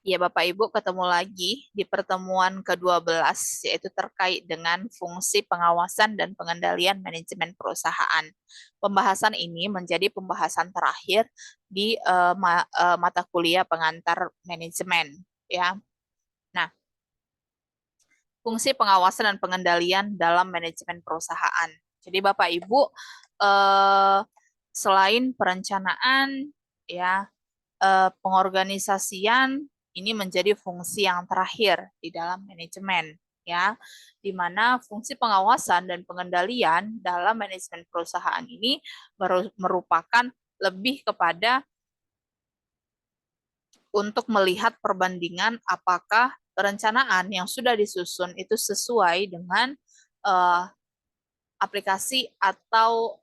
Ya, Bapak Ibu, ketemu lagi di pertemuan ke-12, yaitu terkait dengan fungsi pengawasan dan pengendalian manajemen perusahaan. Pembahasan ini menjadi pembahasan terakhir di mata kuliah pengantar manajemen. Ya, nah, fungsi pengawasan dan pengendalian dalam manajemen perusahaan. Jadi, Bapak Ibu, eh, selain perencanaan, ya, pengorganisasian ini menjadi fungsi yang terakhir di dalam manajemen, ya, di mana fungsi pengawasan dan pengendalian dalam manajemen perusahaan ini merupakan lebih kepada untuk melihat perbandingan apakah perencanaan yang sudah disusun itu sesuai dengan uh, aplikasi atau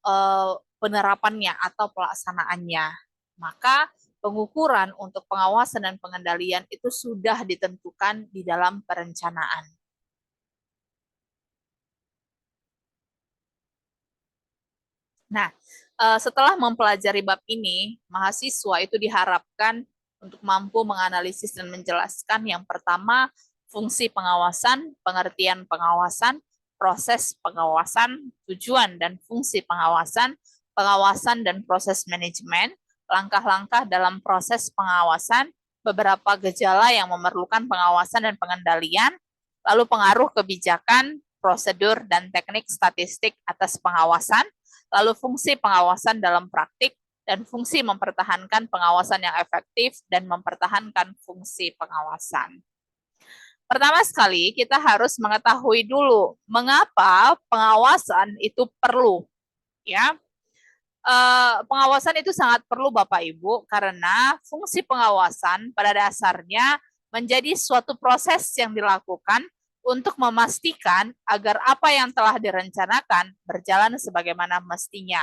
penerapannya atau pelaksanaannya. Maka pengukuran untuk pengawasan dan pengendalian itu sudah ditentukan di dalam perencanaan. Nah, setelah mempelajari bab ini, mahasiswa itu diharapkan untuk mampu menganalisis dan menjelaskan yang pertama, fungsi pengawasan, pengertian pengawasan, proses pengawasan, tujuan dan fungsi pengawasan, pengawasan dan proses manajemen, langkah-langkah dalam proses pengawasan, beberapa gejala yang memerlukan pengawasan dan pengendalian, lalu pengaruh kebijakan, prosedur, dan teknik statistik atas pengawasan, lalu fungsi pengawasan dalam praktik, dan fungsi mempertahankan pengawasan yang efektif dan mempertahankan fungsi pengawasan. Pertama sekali, kita harus mengetahui dulu mengapa pengawasan itu perlu. Ya, pengawasan itu sangat perlu Bapak Ibu karena fungsi pengawasan pada dasarnya menjadi suatu proses yang dilakukan untuk memastikan agar apa yang telah direncanakan berjalan sebagaimana mestinya.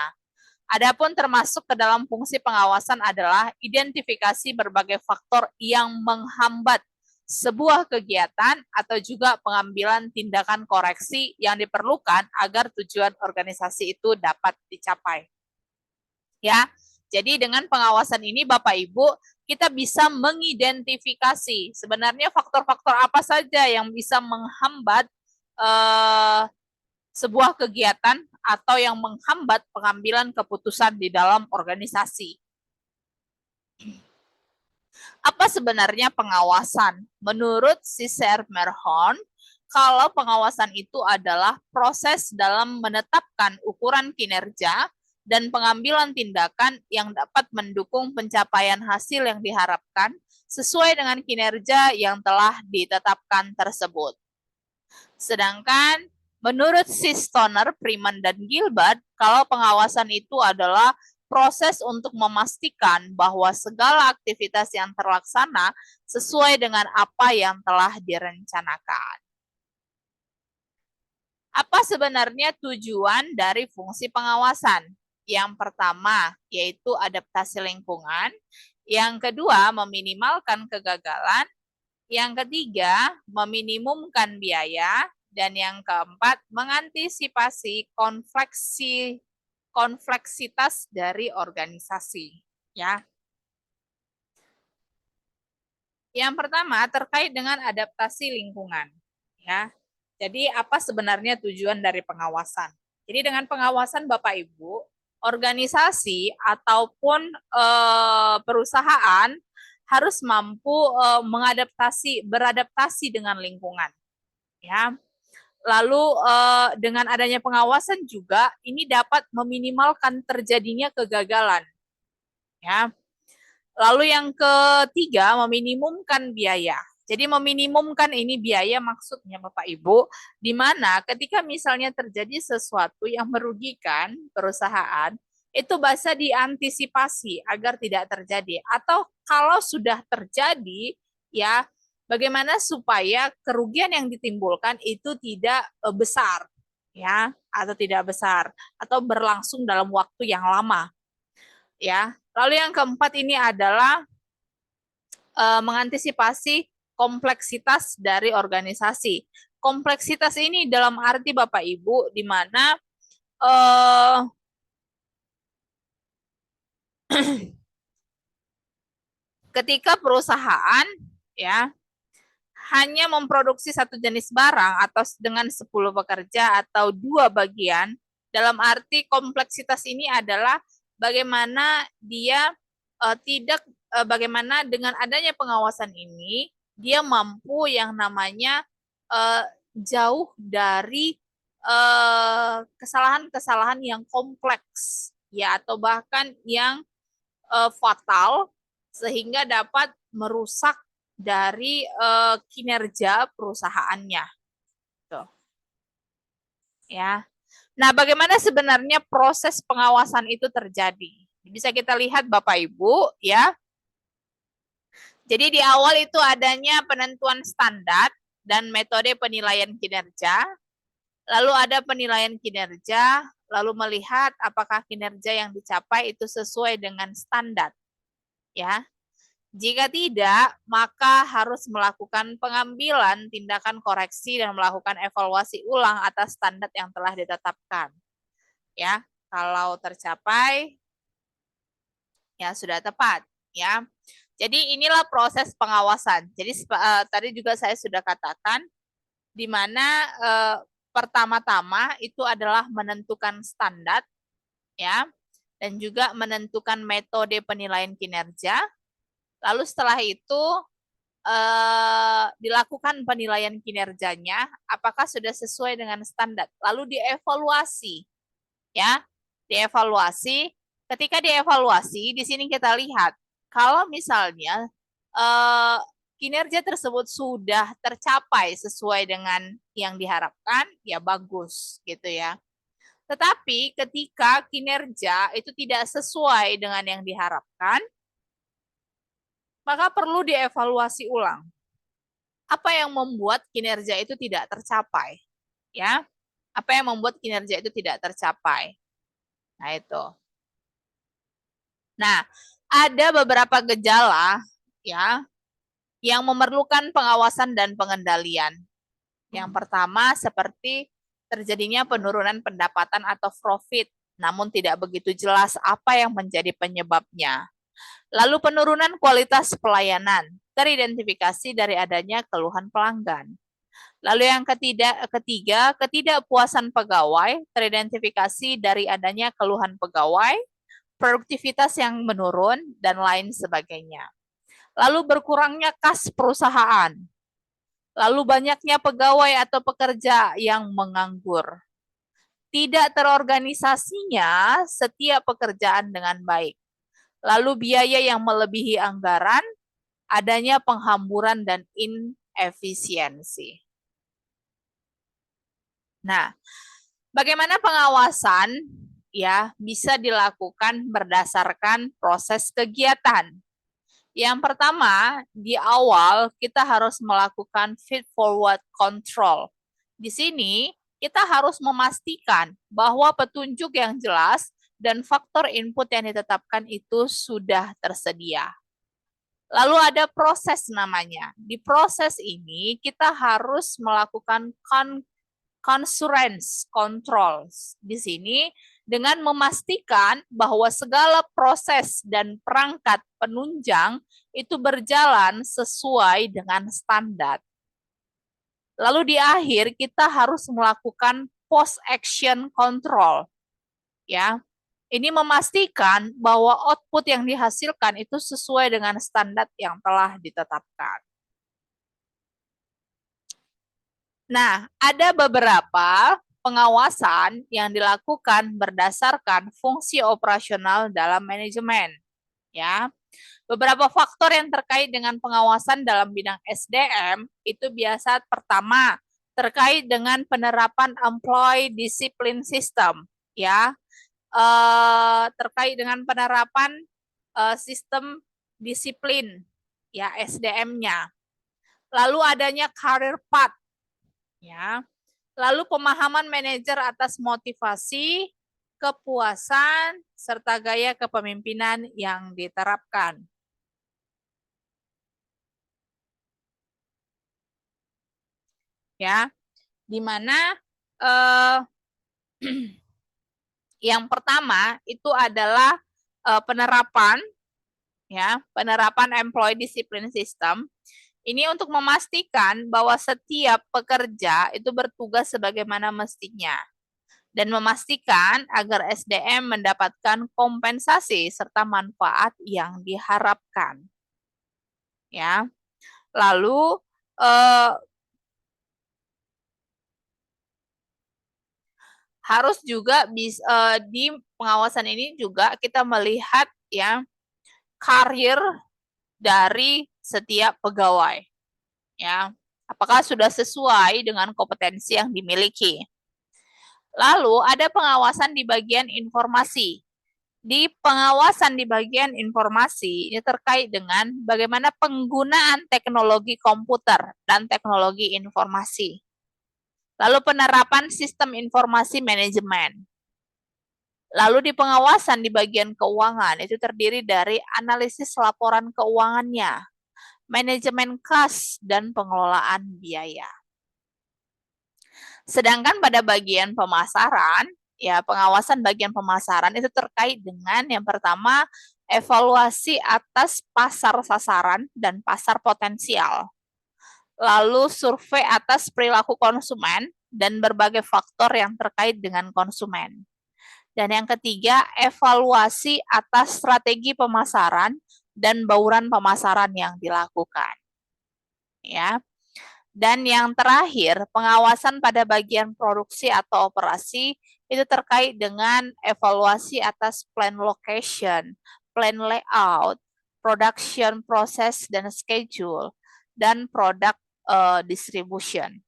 Adapun termasuk ke dalam fungsi pengawasan adalah identifikasi berbagai faktor yang menghambat sebuah kegiatan atau juga pengambilan tindakan koreksi yang diperlukan agar tujuan organisasi itu dapat dicapai. Ya, jadi dengan pengawasan ini Bapak Ibu, kita bisa mengidentifikasi sebenarnya faktor-faktor apa saja yang bisa menghambat sebuah kegiatan atau yang menghambat pengambilan keputusan di dalam organisasi. Apa sebenarnya pengawasan? Menurut Cesar Merhon, kalau pengawasan itu adalah proses dalam menetapkan ukuran kinerja dan pengambilan tindakan yang dapat mendukung pencapaian hasil yang diharapkan sesuai dengan kinerja yang telah ditetapkan tersebut. Sedangkan menurut Stoner, Freeman, dan Gilbert, kalau pengawasan itu adalah proses untuk memastikan bahwa segala aktivitas yang terlaksana sesuai dengan apa yang telah direncanakan. Apa sebenarnya tujuan dari fungsi pengawasan? Yang pertama, yaitu adaptasi lingkungan. Yang kedua, meminimalkan kegagalan. Yang ketiga, meminimumkan biaya. Dan yang keempat, mengantisipasi kompleksitas dari organisasi. Ya. Yang pertama terkait dengan adaptasi lingkungan. Ya. Jadi apa sebenarnya tujuan dari pengawasan? Jadi dengan pengawasan Bapak Ibu, organisasi ataupun perusahaan harus mampu beradaptasi dengan lingkungan. Ya. Lalu dengan adanya pengawasan juga ini dapat meminimalkan terjadinya kegagalan. Ya. Lalu yang ketiga, meminimumkan biaya. Jadi meminimumkan ini biaya maksudnya Bapak Ibu, di mana ketika misalnya terjadi sesuatu yang merugikan perusahaan, itu bisa diantisipasi agar tidak terjadi. Atau kalau sudah terjadi, ya bagaimana supaya kerugian yang ditimbulkan itu tidak besar, ya, atau tidak besar, atau berlangsung dalam waktu yang lama. Ya, lalu yang keempat ini adalah mengantisipasi kompleksitas dari organisasi. Kompleksitas ini dalam arti Bapak Ibu, di mana ketika perusahaan ya. Hanya memproduksi satu jenis barang atau dengan 10 pekerja atau 2 bagian, dalam arti kompleksitas ini adalah bagaimana dia bagaimana dengan adanya pengawasan ini dia mampu yang namanya jauh dari kesalahan-kesalahan yang kompleks ya atau bahkan yang fatal sehingga dapat merusak dari kinerja perusahaannya. Tuh. Ya. Nah, bagaimana sebenarnya proses pengawasan itu terjadi? Bisa kita lihat Bapak Ibu, ya. Jadi di awal itu adanya penentuan standar dan metode penilaian kinerja. Lalu ada penilaian kinerja, lalu melihat apakah kinerja yang dicapai itu sesuai dengan standar. Ya. Jika tidak, maka harus melakukan pengambilan tindakan koreksi dan melakukan evaluasi ulang atas standar yang telah ditetapkan. Ya, kalau tercapai, ya sudah tepat. Ya, jadi inilah proses pengawasan. Jadi tadi juga saya sudah katakan, di mana pertama-tama itu adalah menentukan standar, ya, dan juga menentukan metode penilaian kinerja. Lalu setelah itu dilakukan penilaian kinerjanya, apakah sudah sesuai dengan standar. Lalu dievaluasi, ya, dievaluasi. Ketika dievaluasi, di sini kita lihat kalau misalnya kinerja tersebut sudah tercapai sesuai dengan yang diharapkan, ya bagus, gitu ya. Tetapi ketika kinerja itu tidak sesuai dengan yang diharapkan, maka perlu dievaluasi ulang. Apa yang membuat kinerja itu tidak tercapai? Ya, apa yang membuat kinerja itu tidak tercapai? Nah, itu. Nah, ada beberapa gejala ya yang memerlukan pengawasan dan pengendalian. Yang pertama seperti terjadinya penurunan pendapatan atau profit, namun tidak begitu jelas apa yang menjadi penyebabnya. Lalu penurunan kualitas pelayanan, teridentifikasi dari adanya keluhan pelanggan. Lalu yang ketiga, ketidakpuasan pegawai, teridentifikasi dari adanya keluhan pegawai, produktivitas yang menurun, dan lain sebagainya. Lalu berkurangnya kas perusahaan. Lalu banyaknya pegawai atau pekerja yang menganggur. Tidak terorganisasinya setiap pekerjaan dengan baik. Lalu biaya yang melebihi anggaran, adanya penghamburan dan inefisiensi. Nah, bagaimana pengawasan ya bisa dilakukan berdasarkan proses kegiatan? Yang pertama, di awal kita harus melakukan feed forward control. Di sini kita harus memastikan bahwa petunjuk yang jelas dan faktor input yang ditetapkan itu sudah tersedia. Lalu ada proses namanya. Di proses ini kita harus melakukan concurrence control. Di sini dengan memastikan bahwa segala proses dan perangkat penunjang itu berjalan sesuai dengan standar. Lalu di akhir kita harus melakukan post action control. Ya. Ini memastikan bahwa output yang dihasilkan itu sesuai dengan standar yang telah ditetapkan. Nah, ada beberapa pengawasan yang dilakukan berdasarkan fungsi operasional dalam manajemen. Ya, beberapa faktor yang terkait dengan pengawasan dalam bidang SDM itu biasa pertama terkait dengan penerapan employee discipline system. Ya, terkait dengan penerapan sistem disiplin ya SDM-nya. Lalu adanya career path ya. Lalu pemahaman manajer atas motivasi, kepuasan serta gaya kepemimpinan yang diterapkan. Ya. Di mana yang pertama itu adalah penerapan ya, penerapan employee discipline system. Ini untuk memastikan bahwa setiap pekerja itu bertugas sebagaimana mestinya dan memastikan agar SDM mendapatkan kompensasi serta manfaat yang diharapkan. Ya. Lalu harus juga di pengawasan ini juga kita melihat ya karir dari setiap pegawai. Ya. Apakah sudah sesuai dengan kompetensi yang dimiliki? Lalu ada pengawasan di bagian informasi. Di pengawasan di bagian informasi ini terkait dengan bagaimana penggunaan teknologi komputer dan teknologi informasi. Lalu penerapan sistem informasi manajemen. Lalu di pengawasan di bagian keuangan itu terdiri dari analisis laporan keuangannya, manajemen kas, dan pengelolaan biaya. Sedangkan pada bagian pemasaran, ya pengawasan bagian pemasaran itu terkait dengan yang pertama evaluasi atas pasar sasaran dan pasar potensial. Lalu survei atas perilaku konsumen dan berbagai faktor yang terkait dengan konsumen. Dan yang ketiga, evaluasi atas strategi pemasaran dan bauran pemasaran yang dilakukan. Ya. Dan yang terakhir, pengawasan pada bagian produksi atau operasi itu terkait dengan evaluasi atas plan location, plan layout, production process dan schedule, dan product distribution.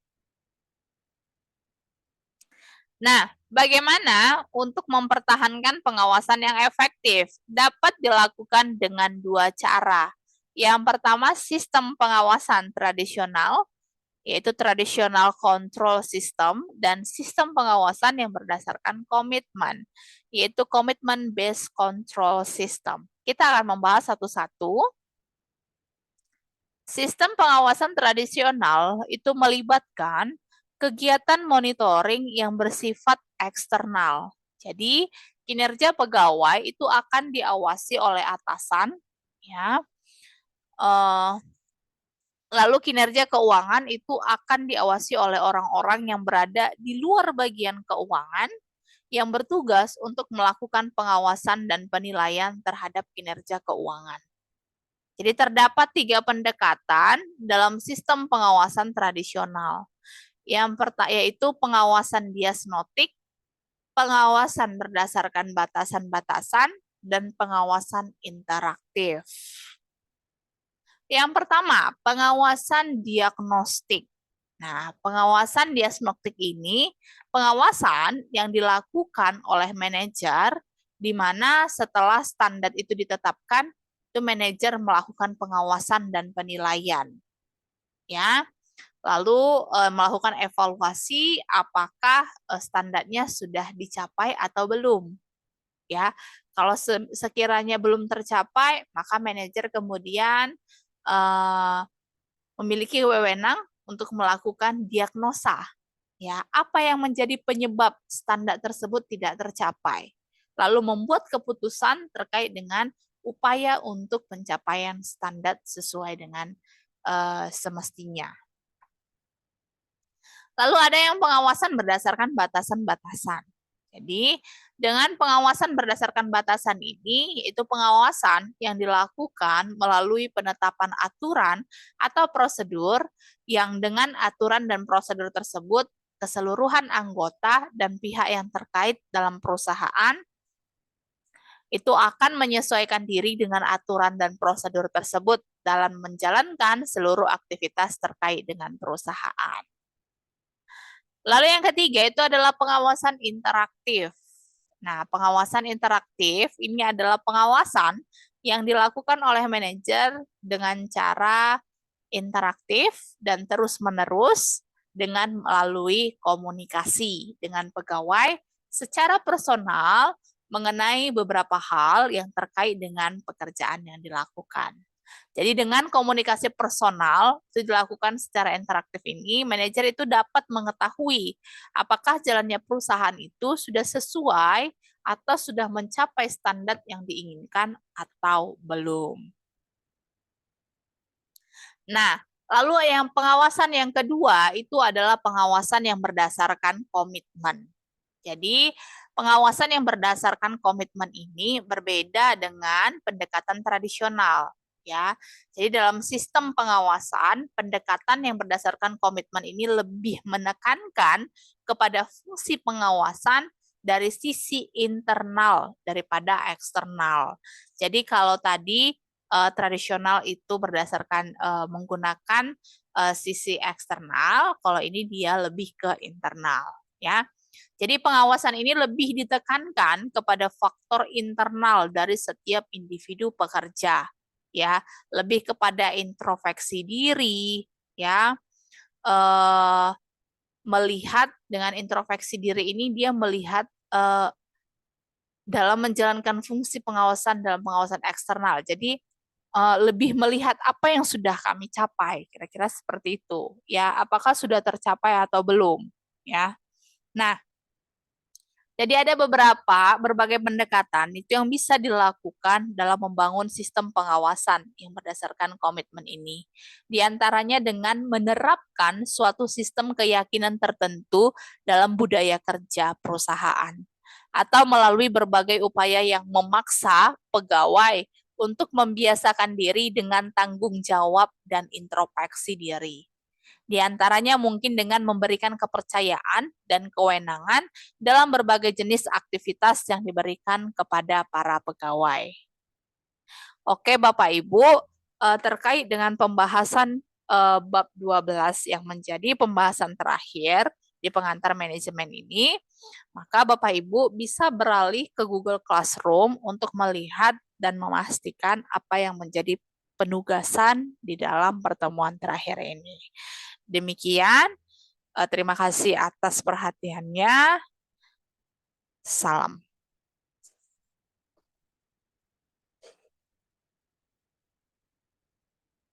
Nah, bagaimana untuk mempertahankan pengawasan yang efektif? Dapat dilakukan dengan dua cara. Yang pertama, sistem pengawasan tradisional, yaitu traditional control system, dan sistem pengawasan yang berdasarkan komitmen, yaitu commitment based control system. Kita akan membahas satu-satu. Sistem pengawasan tradisional itu melibatkan kegiatan monitoring yang bersifat eksternal. Jadi, kinerja pegawai itu akan diawasi oleh atasan, ya. Lalu kinerja keuangan itu akan diawasi oleh orang-orang yang berada di luar bagian keuangan yang bertugas untuk melakukan pengawasan dan penilaian terhadap kinerja keuangan. Jadi terdapat 3 pendekatan dalam sistem pengawasan tradisional. Yang pertama yaitu pengawasan diagnostik, pengawasan berdasarkan batasan-batasan, dan pengawasan interaktif. Yang pertama, pengawasan diagnostik. Nah, pengawasan diagnostik ini pengawasan yang dilakukan oleh manajer di mana setelah standar itu ditetapkan, itu manajer melakukan pengawasan dan penilaian. Ya. Lalu melakukan evaluasi apakah standarnya sudah dicapai atau belum. Ya. Kalau sekiranya belum tercapai, maka manajer kemudian memiliki wewenang untuk melakukan diagnosa. Ya, apa yang menjadi penyebab standar tersebut tidak tercapai? Lalu membuat keputusan terkait dengan upaya untuk pencapaian standar sesuai dengan semestinya. Lalu ada yang pengawasan berdasarkan batasan-batasan. Jadi, dengan pengawasan berdasarkan batasan ini, itu pengawasan yang dilakukan melalui penetapan aturan atau prosedur yang dengan aturan dan prosedur tersebut keseluruhan anggota dan pihak yang terkait dalam perusahaan itu akan menyesuaikan diri dengan aturan dan prosedur tersebut dalam menjalankan seluruh aktivitas terkait dengan perusahaan. Lalu yang ketiga itu adalah pengawasan interaktif. Nah, pengawasan interaktif ini adalah pengawasan yang dilakukan oleh manajer dengan cara interaktif dan terus-menerus dengan melalui komunikasi dengan pegawai secara personal mengenai beberapa hal yang terkait dengan pekerjaan yang dilakukan. Jadi dengan komunikasi personal itu dilakukan secara interaktif ini, manajer itu dapat mengetahui apakah jalannya perusahaan itu sudah sesuai atau sudah mencapai standar yang diinginkan atau belum. Nah, Lalu yang pengawasan yang kedua itu adalah pengawasan yang berdasarkan komitmen. Jadi pengawasan yang berdasarkan komitmen ini berbeda dengan pendekatan tradisional, ya. Jadi dalam sistem pengawasan, pendekatan yang berdasarkan komitmen ini lebih menekankan kepada fungsi pengawasan dari sisi internal daripada eksternal. Jadi kalau tadi tradisional itu berdasarkan menggunakan sisi eksternal, kalau ini dia lebih ke internal, ya. Jadi pengawasan ini lebih ditekankan kepada faktor internal dari setiap individu pekerja, ya, lebih kepada introspeksi diri, ya, melihat dengan introspeksi diri ini dia melihat dalam menjalankan fungsi pengawasan dalam pengawasan eksternal. Jadi lebih melihat apa yang sudah kami capai, kira-kira seperti itu, ya, apakah sudah tercapai atau belum, ya. Nah, jadi ada berbagai pendekatan itu yang bisa dilakukan dalam membangun sistem pengawasan yang berdasarkan komitmen ini. Di antaranya dengan menerapkan suatu sistem keyakinan tertentu dalam budaya kerja perusahaan, atau melalui berbagai upaya yang memaksa pegawai untuk membiasakan diri dengan tanggung jawab dan introspeksi diri. Di antaranya mungkin dengan memberikan kepercayaan dan kewenangan dalam berbagai jenis aktivitas yang diberikan kepada para pegawai. Oke, Bapak Ibu, terkait dengan pembahasan bab 12 yang menjadi pembahasan terakhir di pengantar manajemen ini, maka Bapak Ibu bisa beralih ke Google Classroom untuk melihat dan memastikan apa yang menjadi penugasan di dalam pertemuan terakhir ini. Demikian, terima kasih atas perhatiannya. Salam.